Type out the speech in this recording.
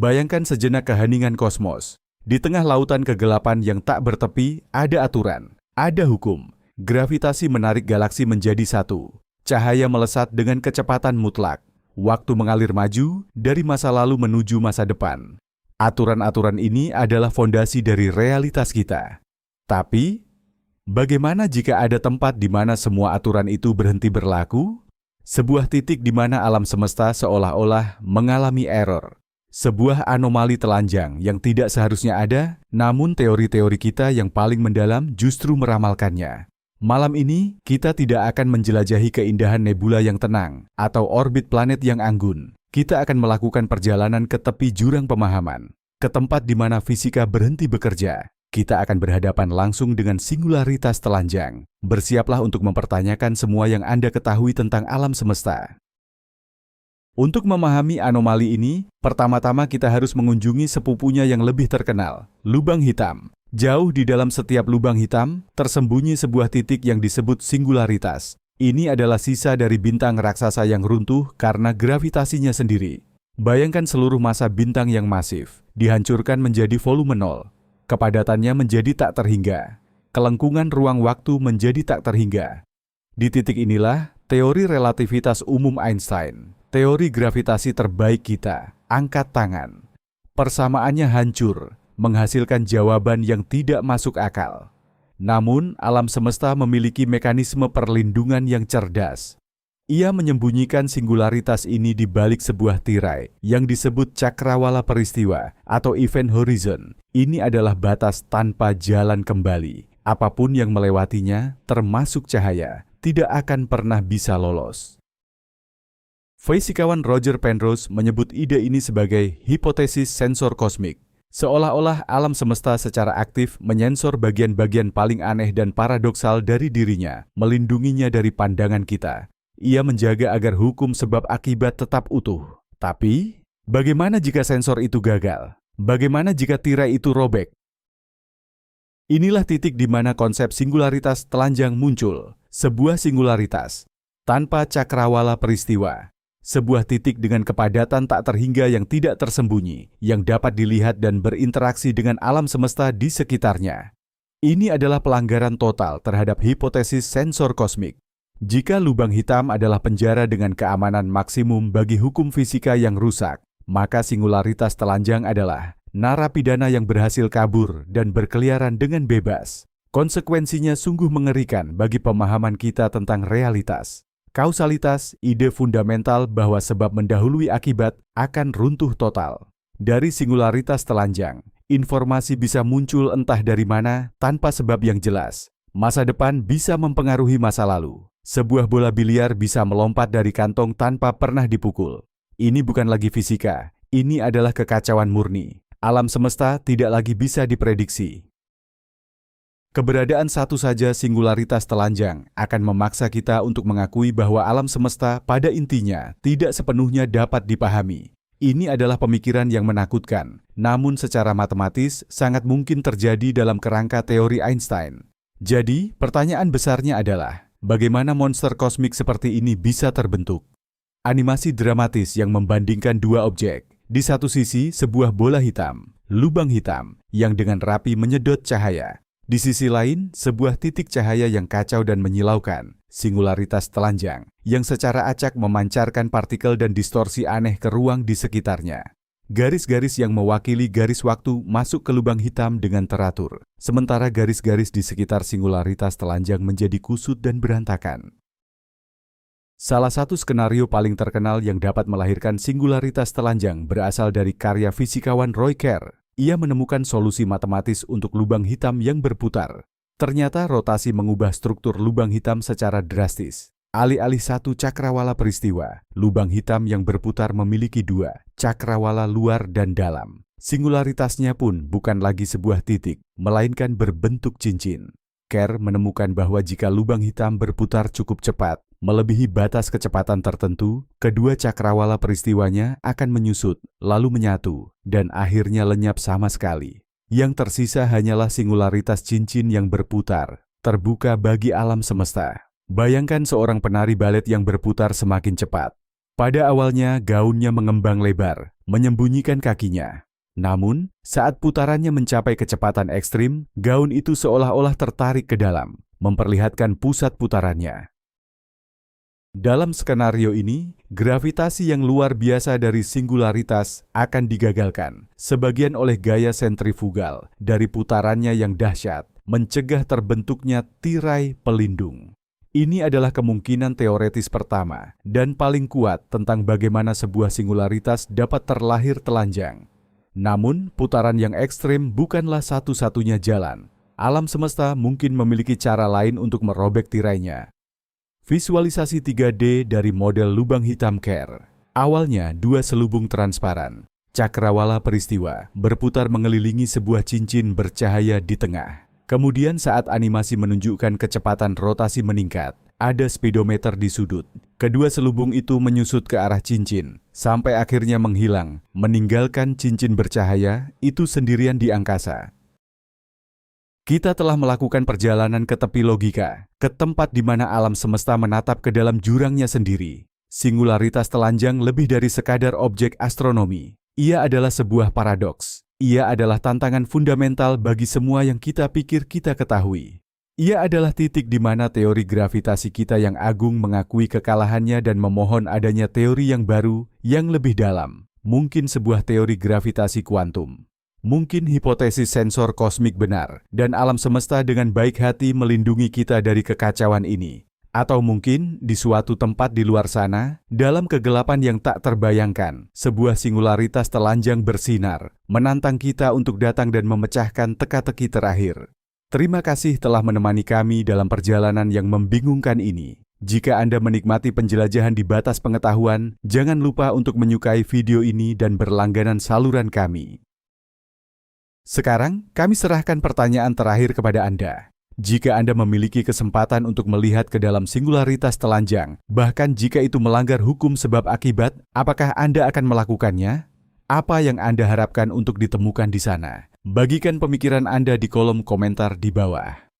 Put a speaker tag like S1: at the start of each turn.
S1: Bayangkan sejenak keheningan kosmos. Di tengah lautan kegelapan yang tak bertepi, ada aturan, ada hukum. Gravitasi menarik galaksi menjadi satu. Cahaya melesat dengan kecepatan mutlak. Waktu mengalir maju dari masa lalu menuju masa depan. Aturan-aturan ini adalah fondasi dari realitas kita. Tapi, bagaimana jika ada tempat di mana semua aturan itu berhenti berlaku? Sebuah titik di mana alam semesta seolah-olah mengalami error. Sebuah anomali telanjang yang tidak seharusnya ada, namun teori-teori kita yang paling mendalam justru meramalkannya. Malam ini, kita tidak akan menjelajahi keindahan nebula yang tenang atau orbit planet yang anggun. Kita akan melakukan perjalanan ke tepi jurang pemahaman, ke tempat di mana fisika berhenti bekerja. Kita akan berhadapan langsung dengan singularitas telanjang. Bersiaplah untuk mempertanyakan semua yang Anda ketahui tentang alam semesta. Untuk memahami anomali ini, pertama-tama kita harus mengunjungi sepupunya yang lebih terkenal, lubang hitam. Jauh di dalam setiap lubang hitam, tersembunyi sebuah titik yang disebut singularitas. Ini adalah sisa dari bintang raksasa yang runtuh karena gravitasinya sendiri. Bayangkan seluruh massa bintang yang masif, dihancurkan menjadi volume nol. Kepadatannya menjadi tak terhingga. Kelengkungan ruang waktu menjadi tak terhingga. Di titik inilah, teori relativitas umum Einstein, teori gravitasi terbaik kita, angkat tangan. Persamaannya hancur, menghasilkan jawaban yang tidak masuk akal. Namun, alam semesta memiliki mekanisme perlindungan yang cerdas. Ia menyembunyikan singularitas ini di balik sebuah tirai yang disebut cakrawala peristiwa atau event horizon. Ini adalah batas tanpa jalan kembali. Apapun yang melewatinya, termasuk cahaya, tidak akan pernah bisa lolos. Fisikawan Roger Penrose menyebut ide ini sebagai hipotesis sensor kosmik. Seolah-olah alam semesta secara aktif menyensor bagian-bagian paling aneh dan paradoksal dari dirinya, melindunginya dari pandangan kita. Ia menjaga agar hukum sebab akibat tetap utuh. Tapi, bagaimana jika sensor itu gagal? Bagaimana jika tirai itu robek? Inilah titik di mana konsep singularitas telanjang muncul. Sebuah singularitas tanpa cakrawala peristiwa. Sebuah titik dengan kepadatan tak terhingga yang tidak tersembunyi, yang dapat dilihat dan berinteraksi dengan alam semesta di sekitarnya. Ini adalah pelanggaran total terhadap hipotesis sensor kosmik. Jika lubang hitam adalah penjara dengan keamanan maksimum bagi hukum fisika yang rusak, maka singularitas telanjang adalah narapidana yang berhasil kabur dan berkeliaran dengan bebas. Konsekuensinya sungguh mengerikan bagi pemahaman kita tentang realitas. Kausalitas, ide fundamental bahwa sebab mendahului akibat akan runtuh total. Dari singularitas telanjang, informasi bisa muncul entah dari mana tanpa sebab yang jelas. Masa depan bisa mempengaruhi masa lalu. Sebuah bola biliar bisa melompat dari kantong tanpa pernah dipukul. Ini bukan lagi fisika, ini adalah kekacauan murni. Alam semesta tidak lagi bisa diprediksi. Keberadaan satu saja singularitas telanjang akan memaksa kita untuk mengakui bahwa alam semesta pada intinya tidak sepenuhnya dapat dipahami. Ini adalah pemikiran yang menakutkan, namun secara matematis sangat mungkin terjadi dalam kerangka teori Einstein. Jadi, pertanyaan besarnya adalah, bagaimana monster kosmik seperti ini bisa terbentuk? Animasi dramatis yang membandingkan dua objek. Di satu sisi, sebuah bola hitam, lubang hitam, yang dengan rapi menyedot cahaya. Di sisi lain, sebuah titik cahaya yang kacau dan menyilaukan, singularitas telanjang, yang secara acak memancarkan partikel dan distorsi aneh ke ruang di sekitarnya. Garis-garis yang mewakili garis waktu masuk ke lubang hitam dengan teratur, sementara garis-garis di sekitar singularitas telanjang menjadi kusut dan berantakan. Salah satu skenario paling terkenal yang dapat melahirkan singularitas telanjang berasal dari karya fisikawan Roy Kerr. Ia menemukan solusi matematis untuk lubang hitam yang berputar. Ternyata rotasi mengubah struktur lubang hitam secara drastis. Alih-alih satu cakrawala peristiwa, lubang hitam yang berputar memiliki dua, cakrawala luar dan dalam. Singularitasnya pun bukan lagi sebuah titik, melainkan berbentuk cincin. Kerr menemukan bahwa jika lubang hitam berputar cukup cepat, melebihi batas kecepatan tertentu, kedua cakrawala peristiwanya akan menyusut, lalu menyatu, dan akhirnya lenyap sama sekali. Yang tersisa hanyalah singularitas cincin yang berputar, terbuka bagi alam semesta. Bayangkan seorang penari balet yang berputar semakin cepat. Pada awalnya gaunnya mengembang lebar, menyembunyikan kakinya. Namun, saat putarannya mencapai kecepatan ekstrim, gaun itu seolah-olah tertarik ke dalam, memperlihatkan pusat putarannya. Dalam skenario ini, gravitasi yang luar biasa dari singularitas akan digagalkan, sebagian oleh gaya sentrifugal dari putarannya yang dahsyat, mencegah terbentuknya tirai pelindung. Ini adalah kemungkinan teoretis pertama dan paling kuat tentang bagaimana sebuah singularitas dapat terlahir telanjang. Namun, putaran yang ekstrim bukanlah satu-satunya jalan. Alam semesta mungkin memiliki cara lain untuk merobek tirainya. Visualisasi 3D dari model lubang hitam Kerr. Awalnya dua selubung transparan, cakrawala peristiwa, berputar mengelilingi sebuah cincin bercahaya di tengah. Kemudian saat animasi menunjukkan kecepatan rotasi meningkat, ada speedometer di sudut. Kedua selubung itu menyusut ke arah cincin, sampai akhirnya menghilang, meninggalkan cincin bercahaya itu sendirian di angkasa. Kita telah melakukan perjalanan ke tepi logika, ke tempat di mana alam semesta menatap ke dalam jurangnya sendiri. Singularitas telanjang lebih dari sekadar objek astronomi. Ia adalah sebuah paradoks. Ia adalah tantangan fundamental bagi semua yang kita pikir kita ketahui. Ia adalah titik di mana teori gravitasi kita yang agung mengakui kekalahannya dan memohon adanya teori yang baru, yang lebih dalam. Mungkin sebuah teori gravitasi kuantum. Mungkin hipotesis sensor kosmik benar, dan alam semesta dengan baik hati melindungi kita dari kekacauan ini. Atau mungkin di suatu tempat di luar sana, dalam kegelapan yang tak terbayangkan, sebuah singularitas telanjang bersinar, menantang kita untuk datang dan memecahkan teka-teki terakhir. Terima kasih telah menemani kami dalam perjalanan yang membingungkan ini. Jika Anda menikmati penjelajahan di batas pengetahuan, jangan lupa untuk menyukai video ini dan berlangganan saluran kami. Sekarang, kami serahkan pertanyaan terakhir kepada Anda. Jika Anda memiliki kesempatan untuk melihat ke dalam singularitas telanjang, bahkan jika itu melanggar hukum sebab akibat, apakah Anda akan melakukannya? Apa yang Anda harapkan untuk ditemukan di sana? Bagikan pemikiran Anda di kolom komentar di bawah.